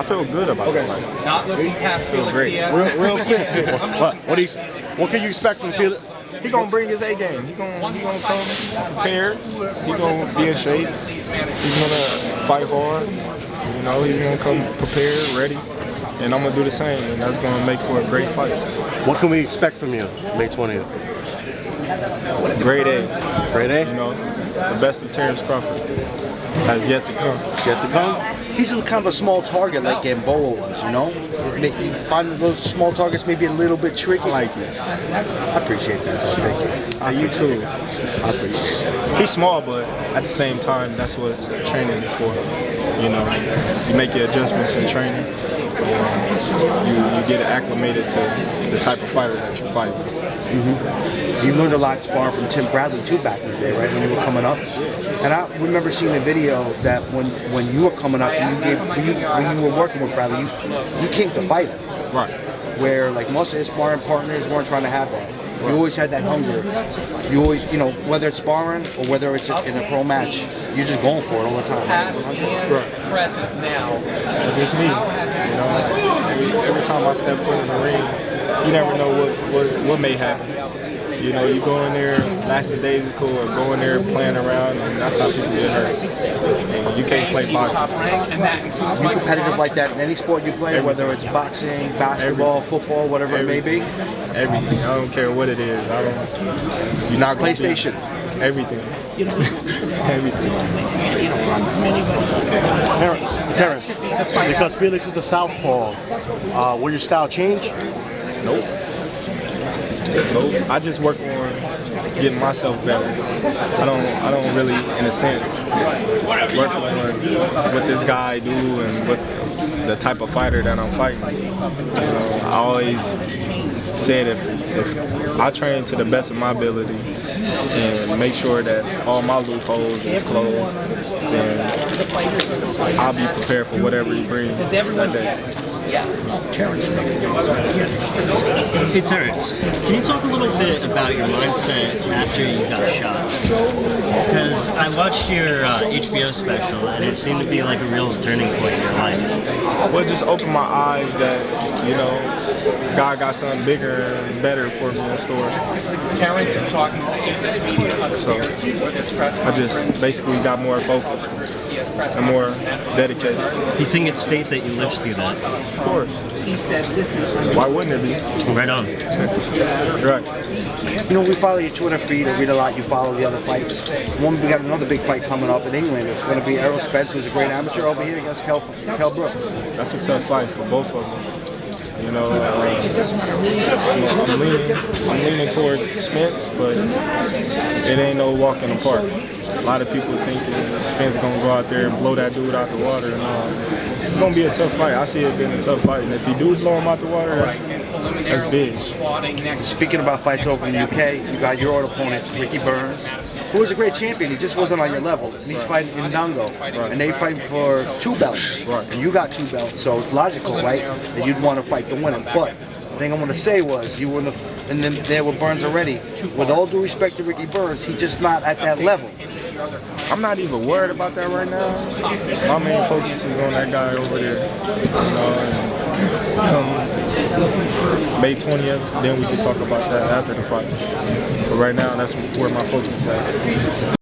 feel good about the fight. Not looking past feel great. Real quick. What can you expect from Felix? He gonna bring his A game. He gonna come prepared. He gonna be in shape. He's gonna fight hard. You know, he's gonna come prepared, ready, and I'm gonna do the same. And that's gonna make for a great fight. What can we expect from you, May 20th? Grade A. Grade A? You know, the best of Terence Crawford has yet to come. Yet to come? He's kind of a small target like Gamboa was, you know? You find those small targets maybe a little bit tricky. I like it. I appreciate that. Thank you. You too. I appreciate that. He's small, but at the same time, that's what training is for. You know, you make your adjustments in training, and you get acclimated to the type of fighter that you fight. You learned a lot sparring from Tim Bradley too back in the day, right? When you were coming up, and I remember seeing a video that when you were coming up, when you were working with Bradley, you came to fight him. Right. Where like most of his sparring partners weren't trying to have that. You always had that hunger. You always, you know, whether it's sparring or whether it's in a pro match, you're just going for it all the time. Present now. It's just me. You know, every time I step foot in the ring, you never know what may happen. You know, you go in there lackadaisical or go in there playing around, and that's how people get hurt. And you can't play boxing. You competitive like that in any sport you play, whether it's boxing, basketball, football, whatever it may be? Everything. I don't care what it is. You're not gonna PlayStation. Everything. Everything. Terence, because Felix is a southpaw, will your style change? Nope. I just work on getting myself better. I don't really, in a sense, work on what this guy do and what the type of fighter that I'm fighting. You know, I always said if I train to the best of my ability and make sure that all my loopholes is closed, then I'll be prepared for whatever he brings that day. Terence. Hey Terence, can you talk a little bit about your mindset after you got shot? Because I watched your HBO special and it seemed to be like a real turning point in your life. Well, it just opened my eyes that, you know, God got something bigger and better for me in store. Terence and talking to this media. So I just basically got more focused and more dedicated. Do you think it's fate that you lived through that? Of course. Why wouldn't it be? Right on. Right. You know, we follow your Twitter feed and read a lot. You follow the other fights. We got another big fight coming up in England. It's going to be Spence, who's a great amateur over here, against Brooks. That's a tough fight for both of them. You know, I'm leaning towards Spence, but it ain't no walk in the park. A lot of people think Spence gonna go out there and blow that dude out the water. And it's gonna be a tough fight. I see it being a tough fight. And if he do blow him out the water, that's big. Speaking about fights over in the UK, you got your opponent, Ricky Burns, who was a great champion. He just wasn't on your level. And he's fighting in Nango, and they fighting for 2 belts. And you got 2 belts, so it's logical, right, that you'd want to fight the winner. But the thing I want to say was, you were in the, and then there with Burns already. With all due respect to Ricky Burns, he's just not at that level. I'm not even worried about that right now. My main focus is on that guy over there. You know, and come May 20th, then we can talk about that after the fight. But right now, that's where my focus is at.